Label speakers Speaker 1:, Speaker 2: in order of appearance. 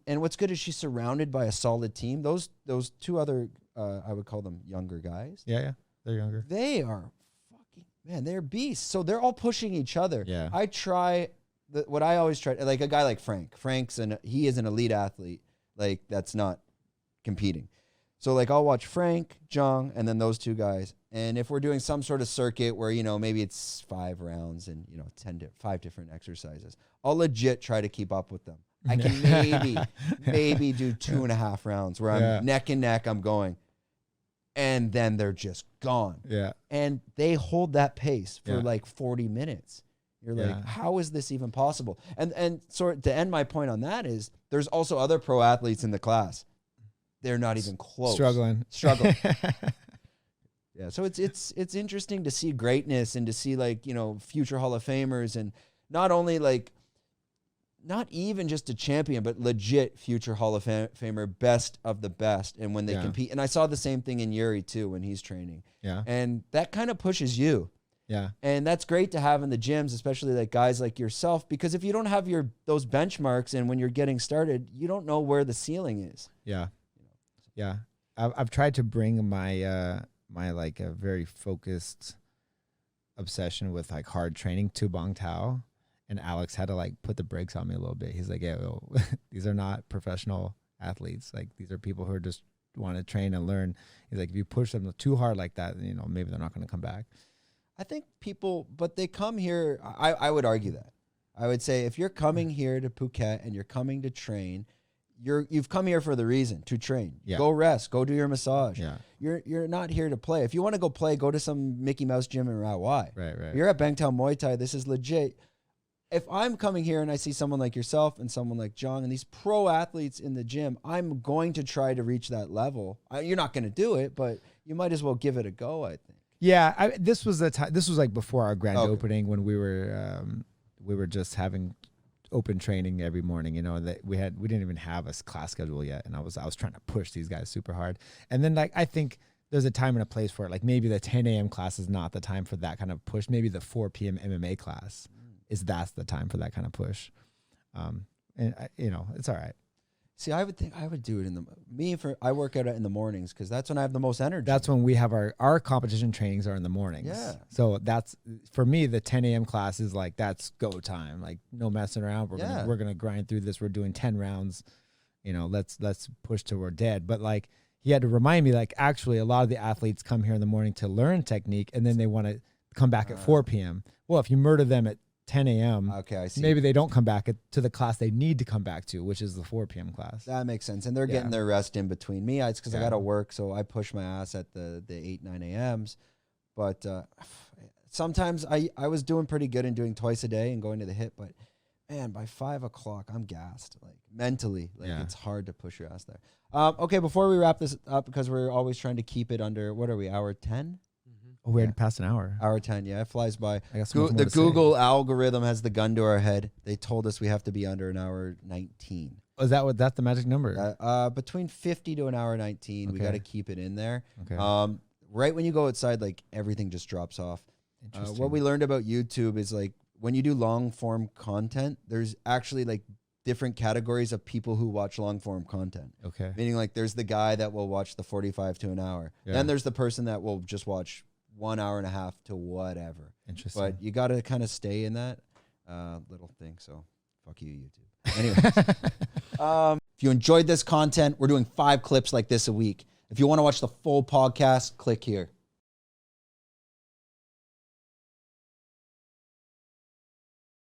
Speaker 1: And what's good is she's surrounded by a solid team. Those two other, I would call them younger guys.
Speaker 2: Yeah, they're younger.
Speaker 1: They are they're beasts. So they're all pushing each other.
Speaker 2: Yeah.
Speaker 1: I try what I always try, like a guy like Frank. He is an elite athlete. Like that's not competing. So like I'll watch Frank, Zhang, and then those two guys. And if we're doing some sort of circuit where, maybe it's 5 rounds and, 5 different exercises, I'll legit try to keep up with them. I can maybe do 2.5 rounds where I'm neck and neck, I'm going. And then they're just gone.
Speaker 2: Yeah.
Speaker 1: And they hold that pace for like 40 minutes. You're like, how is this even possible? And so to end my point on that is there's also other pro athletes in the class. They're not even close.
Speaker 2: Struggling.
Speaker 1: Yeah. So it's interesting to see greatness and to see like, future Hall of Famers and not only like, not even just a champion, but legit future Hall of Famer, best of the best. And when they compete, and I saw the same thing in Yuri too, when he's training.
Speaker 2: Yeah.
Speaker 1: And that kind of pushes you.
Speaker 2: Yeah.
Speaker 1: And that's great to have in the gyms, especially like guys like yourself, because if you don't have those benchmarks and when you're getting started, you don't know where the ceiling is.
Speaker 2: Yeah. Yeah. I've tried to bring my, my like a very focused obsession with like hard training to Bong Tao. And Alex had to like put the brakes on me a little bit. He's like, these are not professional athletes. Like these are people who are just want to train and learn. He's like, if you push them too hard like that, maybe they're not going to come back.
Speaker 1: I think but they come here. I would argue that. I would say if you're coming here to Phuket and you're coming to train, you've come here for the reason to train.
Speaker 2: Yeah.
Speaker 1: Go rest. Go do your massage.
Speaker 2: Yeah.
Speaker 1: You're not here to play. If you want to go play, go to some Mickey Mouse gym in Rawai.
Speaker 2: Right.
Speaker 1: You're at Bangtao Muay Thai. This is legit. If I'm coming here and I see someone like yourself and someone like Zhang and these pro athletes in the gym, I'm going to try to reach that level. You're not going to do it, but you might as well give it a go, I think.
Speaker 2: Yeah, this was This was like before our grand opening when we were just having open training every morning. That we didn't even have a class schedule yet, and I was trying to push these guys super hard. And then like I think there's a time and a place for it. Like maybe the 10 a.m. class is not the time for that kind of push. Maybe the 4 p.m. MMA class. That's the time for that kind of push. And it's all right.
Speaker 1: See, I would think I would do it I work out in the mornings because that's when I have the most energy.
Speaker 2: That's when we have our competition trainings are in the mornings.
Speaker 1: Yeah.
Speaker 2: So that's, for me, the 10 a.m. class is like, that's go time. Like no messing around. We're gonna grind through this. We're doing 10 rounds. Let's push till we're dead. But like he had to remind me, like actually a lot of the athletes come here in the morning to learn technique and then they want to come back at 4 p.m. Well, if you murder them at 10 a.m.
Speaker 1: Okay, I see.
Speaker 2: Maybe they don't come back to the class they need to come back to, which is the 4 p.m. class.
Speaker 1: That makes sense. And they're getting their rest in between. Me, it's because I got to work, so I push my ass at the 8, 9 a.m.s. But sometimes I was doing pretty good and doing twice a day and going to the hip, but man, by 5 o'clock, I'm gassed. Like mentally, it's hard to push your ass there. Okay, before we wrap this up, because we're always trying to keep it under, what are we, hour 10?
Speaker 2: Oh, we're past an hour.
Speaker 1: Hour 10, yeah, it flies by.
Speaker 2: The
Speaker 1: Google algorithm has the gun to our head. They told us we have to be under an hour 19.
Speaker 2: Oh, that's the magic number?
Speaker 1: Between 50 to an hour 19. Okay. We got to keep it in there.
Speaker 2: Okay.
Speaker 1: Right when you go outside, like everything just drops off. What we learned about YouTube is like when you do long form content, there's actually like different categories of people who watch long form content.
Speaker 2: Okay.
Speaker 1: Meaning like there's the guy that will watch the 45 to an hour. Yeah. Then there's the person that will just watch 1 hour and a half to whatever.
Speaker 2: Interesting.
Speaker 1: But you got to kind of stay in that little thing. So fuck you, YouTube. Anyways, if you enjoyed this content, we're doing 5 clips like this a week. If you want to watch the full podcast, click here.